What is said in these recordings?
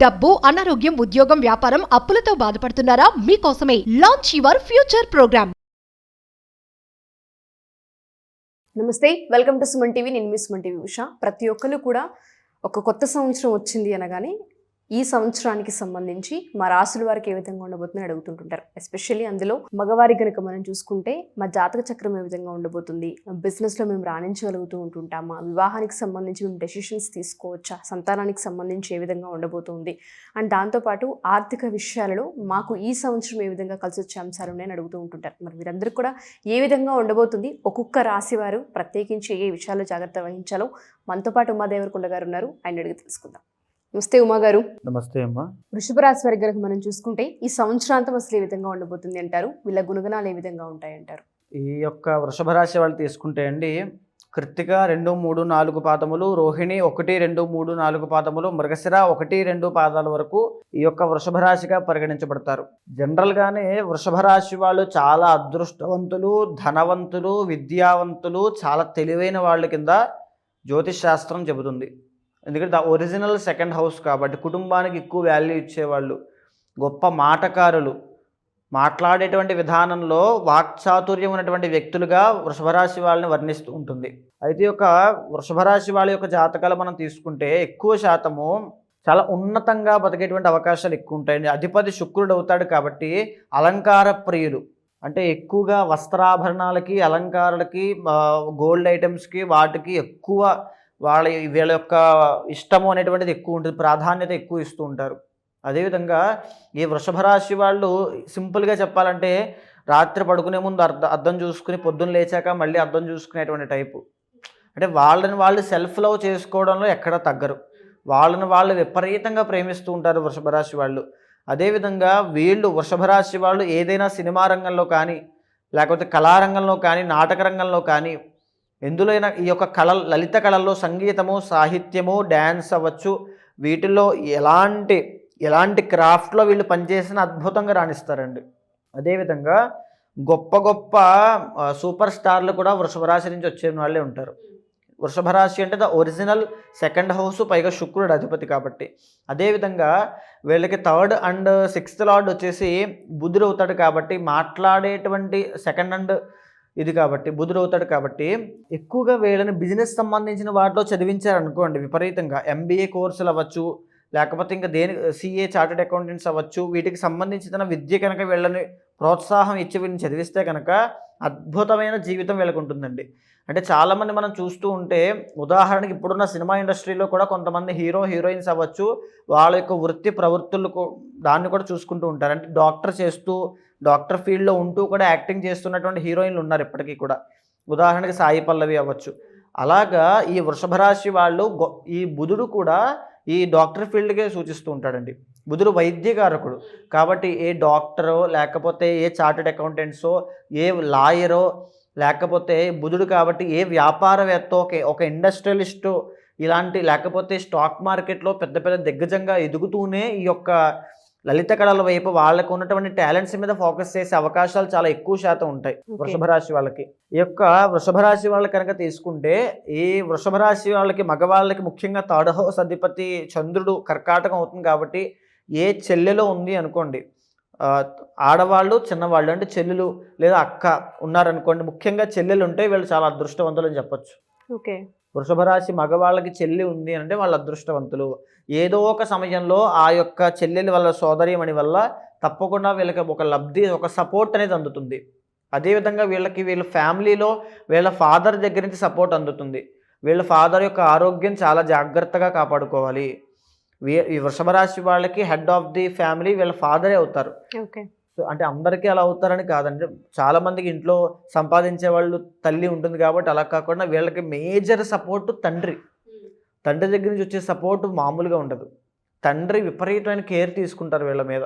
డబ్బు, అనారోగ్యం, ఉద్యోగం, వ్యాపారం, అప్పులతో బాధపడుతున్నారా? మీకోసమే లాంచ్ యువర్ ఫ్యూచర్ ప్రోగ్రామ్. నమస్తే, వెల్కమ్ టు సుమన్ టీవీ. నేను మీ సుమన్ టీవీ ఉషా. ప్రతి ఒక్కరు కూడా ఒక కొత్త సంవత్సరం వచ్చింది అనగానే ఈ సంవత్సరానికి సంబంధించి మా రాసుల వారికి ఏ విధంగా ఉండబోతుందని అడుగుతుంటుంటారు. ఎస్పెషల్లీ అందులో మగవారి కనుక మనం చూసుకుంటే మా జాతక చక్రం ఏ విధంగా ఉండబోతుంది, బిజినెస్లో మేము రాణించగలుగుతూ ఉంటుంటామా, వివాహానికి సంబంధించి మేము డెసిషన్స్ తీసుకోవచ్చా, సంతానానికి సంబంధించి ఏ విధంగా ఉండబోతుంది అండ్ దాంతోపాటు ఆర్థిక విషయాలలో మాకు ఈ సంవత్సరం ఏ విధంగా కలిసి వచ్చే అంశాలు ఉన్నాయని అడుగుతూ ఉంటుంటారు. మరి వీరందరికీ కూడా ఏ విధంగా ఉండబోతుంది, ఒక్కొక్క రాశి వారు ప్రత్యేకించి ఏ విషయాల్లో జాగ్రత్త వహించాలో మనతో పాటు ఉమాదేవరకొండ గారు ఉన్నారు, ఆయన అడిగి తెలుసుకుందాం. నమస్తే ఉమా గారు. నమస్తే అమ్మా. వృషభ రాశి వారి కనుక మనం చూసుకుంటే ఈ సంవత్సరాంతం అసలు ఏ విధంగా ఉండబోతుంది అంటారు, వీళ్ళ గుణగణాలు ఏ విధంగా ఉంటాయంటారు? ఈ యొక్క వృషభ రాశి వాళ్ళు తీసుకుంటే అండి, కృత్తిక 2, 3, 4 పాదములు, రోహిణి 1, 2, 3, 4 పాదములు, మృగశిర 1, 2 పాదాల వరకు ఈ యొక్క వృషభ రాశిగా పరిగణించబడతారు. జనరల్గానే వృషభ రాశి వాళ్ళు చాలా అదృష్టవంతులు, ధనవంతులు, విద్యావంతులు, చాలా తెలివైన వాళ్ళ కింద జ్యోతిష్ శాస్త్రం చెబుతుంది. ఎందుకంటే ద ఒరిజినల్ సెకండ్ హౌస్ కాబట్టి కుటుంబానికి ఎక్కువ వాల్యూ ఇచ్చేవాళ్ళు, గొప్ప మాటకారులు, మాట్లాడేటువంటి విధానంలో వాక్చాతుర్యం ఉన్నటువంటి వ్యక్తులుగా వృషభరాశి వాళ్ళని వర్ణిస్తూ ఉంటుంది. అయితే ఒక వృషభరాశి వాళ్ళ యొక్క జాతకాలు మనం తీసుకుంటే ఎక్కువ శాతము చాలా ఉన్నతంగా బతికేటువంటి అవకాశాలు ఎక్కువ ఉంటాయండి. అధిపతి శుక్రుడు అవుతాడు కాబట్టి అలంకార ప్రియులు, అంటే ఎక్కువగా వస్త్రాభరణాలకి, అలంకారాలకి, గోల్డ్ ఐటమ్స్కి, వాటికి ఎక్కువ వీళ్ళ యొక్క ఇష్టము అనేటువంటిది ఎక్కువ ఉంటుంది, ప్రాధాన్యత ఎక్కువ ఇస్తూ ఉంటారు. అదేవిధంగా ఈ వృషభ రాశి వాళ్ళు సింపుల్గా చెప్పాలంటే రాత్రి పడుకునే ముందు అద్దం చూసుకుని పొద్దున్న లేచాక మళ్ళీ అద్దం చూసుకునేటువంటి టైపు. అంటే వాళ్ళని వాళ్ళు సెల్ఫ్ లవ్ చేసుకోవడంలో ఎక్కడ తగ్గరు, వాళ్ళని వాళ్ళు విపరీతంగా ప్రేమిస్తూ ఉంటారు వృషభ రాశి వాళ్ళు. అదేవిధంగా వీళ్ళు వృషభ రాశి వాళ్ళు ఏదైనా సినిమా రంగంలో కానీ, లేకపోతే కళారంగంలో కానీ, నాటక రంగంలో కానీ, ఎందులోనైనా ఈ యొక్క లలిత కళల్లో సంగీతము, సాహిత్యము, డ్యాన్స్ అవ్వచ్చు, వీటిల్లో ఎలాంటి క్రాఫ్ట్లో వీళ్ళు పనిచేసిన అద్భుతంగా రాణిస్తారండి. అదేవిధంగా గొప్ప గొప్ప సూపర్ స్టార్లు కూడా వృషభ రాశి నుంచి వచ్చే వాళ్ళే ఉంటారు. వృషభ రాశి అంటే ద ఒరిజినల్ సెకండ్ హౌస్, పైగా శుక్రుడు అధిపతి కాబట్టి. అదేవిధంగా వీళ్ళకి 3rd and 6th లార్డ్ వచ్చేసి బుధుడు అవుతాడు కాబట్టి, మాట్లాడేటువంటి సెకండ్ అండ్ ఇది కాబట్టి బుధుడు అవుతాడు కాబట్టి ఎక్కువగా వీళ్ళని బిజినెస్ సంబంధించిన వాటిలో చదివించారనుకోండి, విపరీతంగా ఎంబీఏ కోర్సులు అవ్వచ్చు, లేకపోతే ఇంకా సిఏ, చార్టెడ్ అకౌంటెంట్స్ అవ్వచ్చు, వీటికి సంబంధించిన విద్య కనుక వీళ్ళని ప్రోత్సాహం ఇచ్చి వీళ్ళని చదివిస్తే కనుక అద్భుతమైన జీవితం వీళ్ళకు ఉంటుందండి. అంటే చాలామంది మనం చూస్తూ ఉంటే, ఉదాహరణకి ఇప్పుడున్న సినిమా ఇండస్ట్రీలో కూడా కొంతమంది హీరోయిన్స్ అవ్వచ్చు, వాళ్ళ యొక్క వృత్తి ప్రవృత్తులకు దాన్ని కూడా చూసుకుంటూ ఉంటారు. అంటే డాక్టర్ ఫీల్డ్లో ఉంటూ కూడా యాక్టింగ్ చేస్తున్నటువంటి హీరోయిన్లు ఉన్నారు ఇప్పటికీ కూడా. ఉదాహరణకి సాయి పల్లవి అవ్వచ్చు. అలాగా ఈ వృషభ రాశి వాళ్ళు ఈ బుధుడు కూడా ఈ డాక్టర్ ఫీల్డ్కే సూచిస్తూ ఉంటాడండి. బుధుడు వైద్యకారకుడు కాబట్టి ఏ డాక్టరో, లేకపోతే ఏ చార్టెడ్ అకౌంటెంట్సో, ఏ లాయరో, లేకపోతే బుధుడు కాబట్టి ఏ వ్యాపారవేత్తో, ఒక ఇండస్ట్రియలిస్టు, ఇలాంటి, లేకపోతే స్టాక్ మార్కెట్లో పెద్ద పెద్ద దిగ్గజంగా ఎదుగుతూనే ఈ యొక్క లలిత కళల వైపు వాళ్ళకు ఉన్నటువంటి టాలెంట్స్ మీద ఫోకస్ చేసే అవకాశాలు చాలా ఎక్కువ శాతం ఉంటాయి వృషభ రాశి వాళ్ళకి. ఈ యొక్క వృషభ రాశి వాళ్ళకి కనుక తీసుకుంటే, ఈ వృషభ రాశి వాళ్ళకి మగవాళ్ళకి ముఖ్యంగా 3rd house అధిపతి చంద్రుడు కర్కాటకం అవుతుంది కాబట్టి, ఏ చెల్లెలో ఉంది అనుకోండి, ఆడవాళ్ళు, చిన్నవాళ్ళు అంటే చెల్లెలు లేదా అక్క ఉన్నారనుకోండి, ముఖ్యంగా చెల్లెలు ఉంటే వీళ్ళు చాలా అదృష్టవంతులు అని చెప్పొచ్చు. ఓకే, వృషభ రాశి మగవాళ్ళకి చెల్లి ఉంది అంటే వాళ్ళు అదృష్టవంతులు. ఏదో ఒక సమయంలో ఆ యొక్క చెల్లెలి వల్ల, సోదరీమణి వల్ల తప్పకుండా వీళ్ళకి ఒక లబ్ధి, ఒక సపోర్ట్ అనేది అందుతుంది. అదేవిధంగా వీళ్ళ ఫ్యామిలీలో వీళ్ళ ఫాదర్ దగ్గర నుంచి సపోర్ట్ అందుతుంది. వీళ్ళ ఫాదర్ యొక్క ఆరోగ్యం చాలా జాగ్రత్తగా కాపాడుకోవాలి. ఈ వృషభ రాశి వాళ్ళకి హెడ్ ఆఫ్ ది ఫ్యామిలీ వీళ్ళ ఫాదరే అవుతారు. ఓకే, అంటే అందరికీ అలా అవుతారని కాదండి, చాలామందికి ఇంట్లో సంపాదించే వాళ్ళు తల్లి ఉంటుంది కాబట్టి అలా కాకుండా వీళ్ళకి మేజర్ సపోర్టు తండ్రి దగ్గర నుంచి వచ్చే సపోర్టు మామూలుగా ఉండదు. తండ్రి విపరీతమైన కేర్ తీసుకుంటారు వీళ్ళ మీద,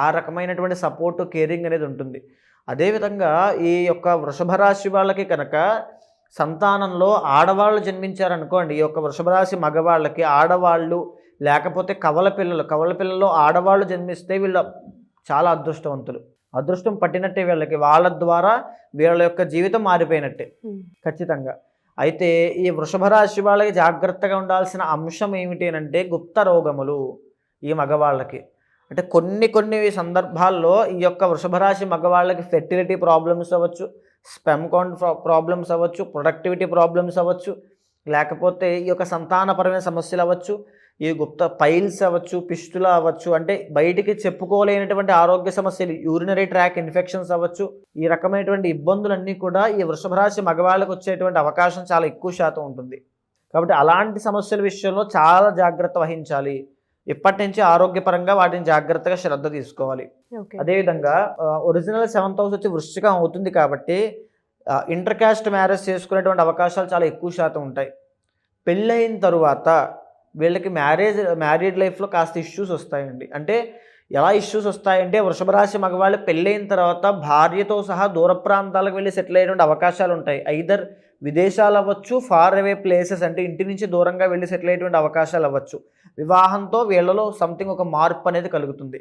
ఆ రకమైనటువంటి సపోర్టు, కేరింగ్ అనేది ఉంటుంది. అదేవిధంగా ఈ యొక్క వృషభ రాశి వాళ్ళకి కనుక సంతానంలో ఆడవాళ్ళు జన్మించారనుకోండి, ఈ యొక్క వృషభ రాశి మగవాళ్ళకి ఆడవాళ్ళు, లేకపోతే కవల పిల్లల్లో ఆడవాళ్ళు జన్మిస్తే వీళ్ళ చాలా అదృష్టవంతులు. అదృష్టం పట్టినట్టే వీళ్ళకి, వాళ్ళ ద్వారా వీళ్ళ యొక్క జీవితం మారిపోయినట్టే ఖచ్చితంగా. అయితే ఈ వృషభ రాశి వాళ్ళకి జాగ్రత్తగా ఉండాల్సిన అంశం ఏమిటి అంటే గుప్త రోగములు. ఈ మగవాళ్ళకి. అంటే కొన్ని సందర్భాల్లో ఈ యొక్క వృషభ రాశి మగవాళ్ళకి ఫెర్టిలిటీ ప్రాబ్లమ్స్ అవ్వచ్చు, స్పెమ్ కౌంట్ ప్రాబ్లమ్స్ అవ్వచ్చు, ప్రొడక్టివిటీ ప్రాబ్లమ్స్ అవ్వచ్చు, లేకపోతే ఈ యొక్క సంతానపరమైన సమస్యలు అవ్వచ్చు, ఈ గుప్త పైల్స్ అవ్వచ్చు, పిస్టుల అవ్వచ్చు, అంటే బయటికి చెప్పుకోలేనటువంటి ఆరోగ్య సమస్యలు, యూరినరీ ట్రాక్ ఇన్ఫెక్షన్స్ అవ్వచ్చు. ఈ రకమైనటువంటి ఇబ్బందులన్నీ కూడా ఈ వృషభ రాశి మగవాళ్ళకు వచ్చేటువంటి అవకాశం చాలా ఎక్కువ శాతం ఉంటుంది. కాబట్టి అలాంటి సమస్యల విషయంలో చాలా జాగ్రత్త వహించాలి. ఇప్పటి నుంచి ఆరోగ్యపరంగా వాటిని జాగ్రత్తగా శ్రద్ధ తీసుకోవాలి. అదేవిధంగా ఒరిజినల్ 7th హౌస్ వచ్చి వృశ్చికం అవుతుంది కాబట్టి ఇంటర్ కాస్ట్ మ్యారేజ్ చేసుకునేటువంటి అవకాశాలు చాలా ఎక్కువ శాతం ఉంటాయి. పెళ్ళైన తరువాత వీళ్ళకి మ్యారీడ్ లైఫ్లో కాస్త ఇష్యూస్ వస్తాయండి. అంటే ఎలా ఇష్యూస్ వస్తాయంటే వృషభ రాశి మగవాళ్ళు పెళ్ళైన తర్వాత భార్యతో సహా దూర ప్రాంతాలకు వెళ్ళి సెటిల్ అయ్యేటువంటి అవకాశాలు ఉంటాయి. ఐదర్ విదేశాలు అవ్వచ్చు, ఫార్ అవే ప్లేసెస్, అంటే ఇంటి నుంచి దూరంగా వెళ్ళి సెటిల్ అయ్యేటువంటి అవకాశాలు అవ్వచ్చు. వివాహంతో వీళ్ళలో సంథింగ్ ఒక మార్పు అనేది కలుగుతుంది,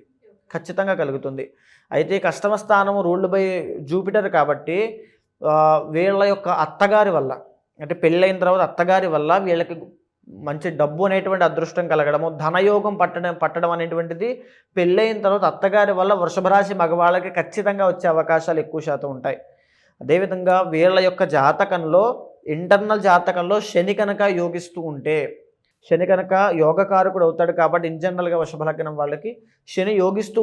ఖచ్చితంగా కలుగుతుంది. అయితే కష్టమ స్థానం రూల్డ్ బై జూపిటర్ కాబట్టి వీళ్ళ యొక్క అత్తగారి వల్ల, అంటే పెళ్ళైన తర్వాత అత్తగారి వల్ల వీళ్ళకి మంచి డబ్బు అనేటువంటి అదృష్టం కలగడము, ధనయోగం పట్టడం అనేటువంటిది పెళ్ళైన తర్వాత అత్తగారి వల్ల వృషభ రాశి మగవాళ్ళకి ఖచ్చితంగా వచ్చే అవకాశాలు ఎక్కువ శాతం ఉంటాయి. అదేవిధంగా వీళ్ళ యొక్క జాతకంలో, ఇంటర్నల్ జాతకంలో శని కనుక యోగిస్తూ ఉంటే, శని కనుక యోగకారకుడు అవుతాడు కాబట్టి ఇన్ జనరల్గా వృషభ లగ్నం వాళ్ళకి శని యోగిస్తూ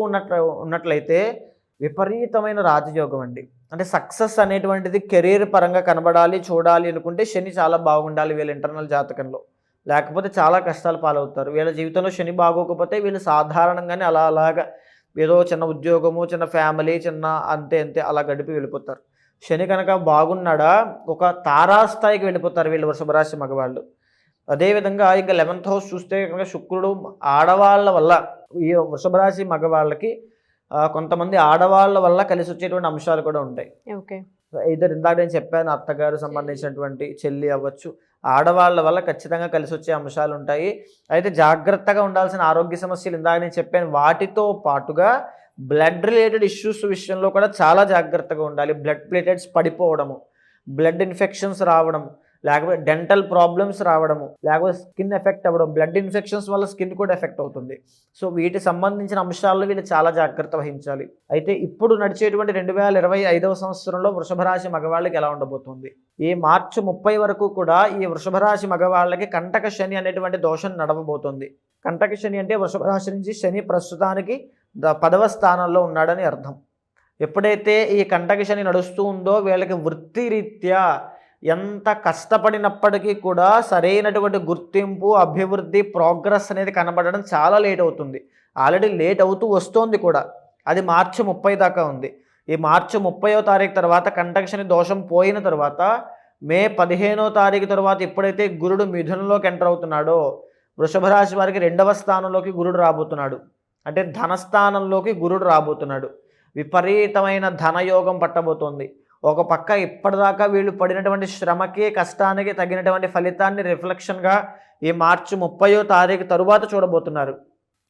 ఉన్నట్లయితే విపరీతమైన రాజయోగం అండి. అంటే సక్సెస్ అనేటువంటిది కెరీర్ పరంగా కనబడాలి, చూడాలి అనుకుంటే శని చాలా బాగుండాలి వీళ్ళ ఇంటర్నల్ జాతకంలో, లేకపోతే చాలా కష్టాలు పాలవుతారు. వీళ్ళ జీవితంలో శని బాగోకపోతే వీళ్ళు సాధారణంగానే అలాగా ఏదో చిన్న ఉద్యోగము, చిన్న ఫ్యామిలీ, చిన్న అంతే అలా గడిపి వెళ్ళిపోతారు. శని కనుక బాగున్నాడా ఒక తారాస్థాయికి వెళ్ళిపోతారు వీళ్ళు వృషభ రాశి మగవాళ్ళు. అదేవిధంగా ఇంకా 11th హౌస్ చూస్తే కనుక శుక్రుడు ఆడవాళ్ళ వల్ల, ఈ వృషభ రాశి మగవాళ్ళకి కొంతమంది ఆడవాళ్ళ వల్ల కలిసి వచ్చేటువంటి అంశాలు కూడా ఉంటాయి. ఇద్దరు ఇందాక నేను చెప్పాను, అత్తగారు సంబంధించినటువంటి చెల్లి అవ్వచ్చు, ఆడవాళ్ళ వల్ల ఖచ్చితంగా కలిసి వచ్చే అంశాలు ఉంటాయి. అయితే జాగ్రత్తగా ఉండాల్సిన ఆరోగ్య సమస్యలు ఇందాక నేను చెప్పాను, వాటితో పాటుగా బ్లడ్ రిలేటెడ్ ఇష్యూస్ విషయంలో కూడా చాలా జాగ్రత్తగా ఉండాలి. బ్లడ్ ప్లేటెట్స్ పడిపోవడము, బ్లడ్ ఇన్ఫెక్షన్స్ రావడం, లేకపోతే డెంటల్ ప్రాబ్లమ్స్ రావడము, లేకపోతే స్కిన్ ఎఫెక్ట్ అవ్వడం. బ్లడ్ ఇన్ఫెక్షన్స్ వల్ల స్కిన్ కూడా ఎఫెక్ట్ అవుతుంది. సో వీటికి సంబంధించిన అంశాల్లో వీళ్ళు చాలా జాగ్రత్త వహించాలి. అయితే ఇప్పుడు నడిచేటువంటి 2025వ సంవత్సరంలో వృషభ రాశి మగవాళ్ళకి ఎలా ఉండబోతుంది? ఈ మార్చి 30 వరకు కూడా ఈ వృషభ రాశి మగవాళ్ళకి కంటక శని అనేటువంటి దోషం నడవబోతుంది. కంటక శని అంటే వృషభ రాశి నుంచి శని ప్రస్తుతానికి 10వ స్థానంలో ఉన్నాడని అర్థం. ఎప్పుడైతే ఈ కంటక శని నడుస్తూ ఉందో వీళ్ళకి వృత్తిరీత్యా ఎంత కష్టపడినప్పటికీ కూడా సరైనటువంటి గుర్తింపు, అభివృద్ధి, ప్రోగ్రెస్ అనేది కనబడడం చాలా లేట్ అవుతుంది. ఆల్రెడీ లేట్ అవుతూ వస్తోంది కూడా. అది మార్చి 30 దాకా ఉంది. ఈ మార్చి 30వ తారీఖు తర్వాత కంటక శని దోషం పోయిన తర్వాత మే 15వ తారీఖు తర్వాత ఎప్పుడైతే గురుడు మిథునంలోకి ఎంటర్ అవుతున్నాడో వృషభ రాశి వారికి 2వ స్థానంలోకి గురుడు రాబోతున్నాడు. అంటే ధనస్థానంలోకి గురుడు రాబోతున్నాడు. విపరీతమైన ధనయోగం పట్టబోతోంది. ఒక పక్క ఇప్పటిదాకా వీళ్ళు పడినటువంటి శ్రమకి, కష్టానికి తగినటువంటి ఫలితాన్ని రిఫ్లెక్షన్గా ఈ మార్చి 30వ తారీఖు తరువాత చూడబోతున్నారు.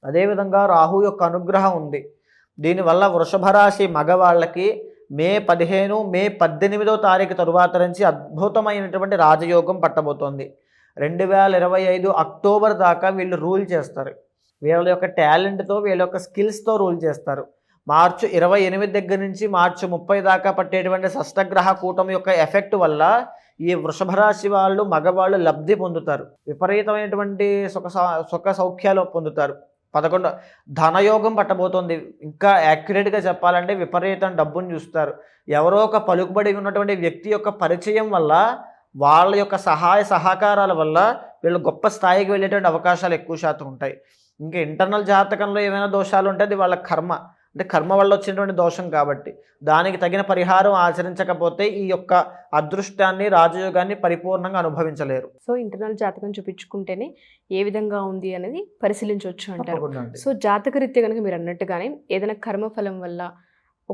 అదేవిధంగా రాహు యొక్క అనుగ్రహం ఉంది. దీనివల్ల వృషభ రాశి మగవాళ్ళకి మే 15, మే 18వ తారీఖు తరువాత నుంచి అద్భుతమైనటువంటి రాజయోగం పట్టబోతోంది. 2025 అక్టోబర్ దాకా వీళ్ళు రూల్ చేస్తారు. వీళ్ళ యొక్క టాలెంట్తో, వీళ్ళ యొక్క స్కిల్స్తో రూల్ చేస్తారు. మార్చి 28 దగ్గర నుంచి మార్చి 30 దాకా పట్టేటువంటి షష్టగ్రహ కూటమి యొక్క ఎఫెక్ట్ వల్ల ఈ వృషభ రాశి వాళ్ళు మగవాళ్ళు లబ్ధి పొందుతారు. విపరీతమైనటువంటి సుఖ సౌఖ్యాలు పొందుతారు. 11 ధనయోగం పట్టబోతోంది. ఇంకా యాక్యురేట్గా చెప్పాలంటే విపరీతం డబ్బును చూస్తారు. ఎవరో ఒక పలుకుబడి ఉన్నటువంటి వ్యక్తి యొక్క పరిచయం వల్ల, వాళ్ళ యొక్క సహాయ సహకారాల వల్ల వీళ్ళు గొప్ప స్థాయికి వెళ్ళేటువంటి అవకాశాలు ఎక్కువ శాతం ఉంటాయి. ఇంకా ఇంటర్నల్ జాతకంలో ఏమైనా దోషాలు ఉంటే అది వాళ్ళ కర్మ, అంటే కర్మ వల్ల వచ్చినటువంటి దోషం కాబట్టి దానికి తగిన పరిహారం ఆచరించకపోతే ఈ యొక్క అదృష్టాన్ని, రాజయోగాన్ని పరిపూర్ణంగా అనుభవించలేరు. సో ఇంటర్నల్ జాతకం చూపించుకుంటేనే ఏ విధంగా ఉంది అనేది పరిశీలించవచ్చు అంటారు. సో జాతకరీత్యా కనుక మీరు అన్నట్టుగానే ఏదైనా కర్మఫలం వల్ల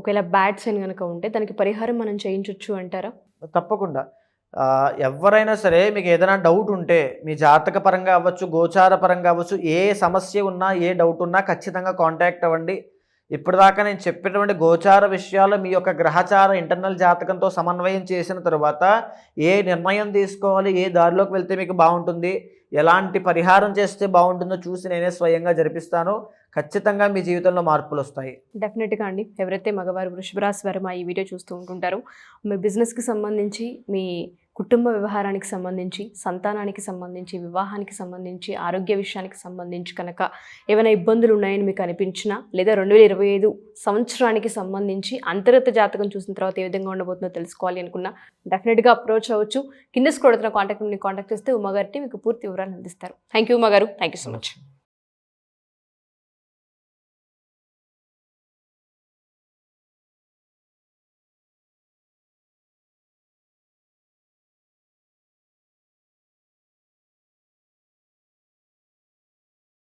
ఒకవేళ బ్యాడ్ సైన్ కనుక ఉంటే దానికి పరిహారం మనం చేయించవచ్చు అంటారా? తప్పకుండా. ఎవరైనా సరే మీకు ఏదైనా డౌట్ ఉంటే మీ జాతక పరంగా అవ్వచ్చు, గోచార పరంగా అవ్వచ్చు, ఏ సమస్య ఉన్నా, ఏ డౌట్ ఉన్నా ఖచ్చితంగా కాంటాక్ట్ అవ్వండి. ఇప్పటిదాకా నేను చెప్పినటువంటి గోచార విషయాలు మీ యొక్క గ్రహచార ఇంటర్నల్ జాతకంతో సమన్వయం చేసిన తర్వాత ఏ నిర్ణయం తీసుకోవాలి, ఏ దారిలోకి వెళ్తే మీకు బాగుంటుంది, ఎలాంటి పరిహారం చేస్తే బాగుంటుందో చూసి నేనే స్వయంగా జరిపిస్తాను. ఖచ్చితంగా మీ జీవితంలో మార్పులు వస్తాయి. డెఫినెట్గా అండి. ఎవరైతే మగవారు వృషభ రాశి వారు మా ఈ వీడియో చూస్తూ ఉంటుంటారో, మీ బిజినెస్కి సంబంధించి, మీ కుటుంబ వ్యవహారానికి సంబంధించి, సంతానానికి సంబంధించి, వివాహానికి సంబంధించి, ఆరోగ్య విషయానికి సంబంధించి కనుక ఏమైనా ఇబ్బందులు ఉన్నాయని మీకు అనిపించినా, లేదా 2025 సంవత్సరానికి సంబంధించి అంతర్గత జాతకం చూసిన తర్వాత ఏ విధంగా ఉండబోతుందో తెలుసుకోవాలి అనుకున్నా డెఫినెట్గా అప్రోచ్ అవ్వచ్చు. కింద స్క్రోల్ అవుతున్న కాంటాక్ట్ చేస్తే ఉమాగారి మీకు పూర్తి వివరాలు అందిస్తారు. థ్యాంక్ యూ ఉమాగారు. Thank you so much.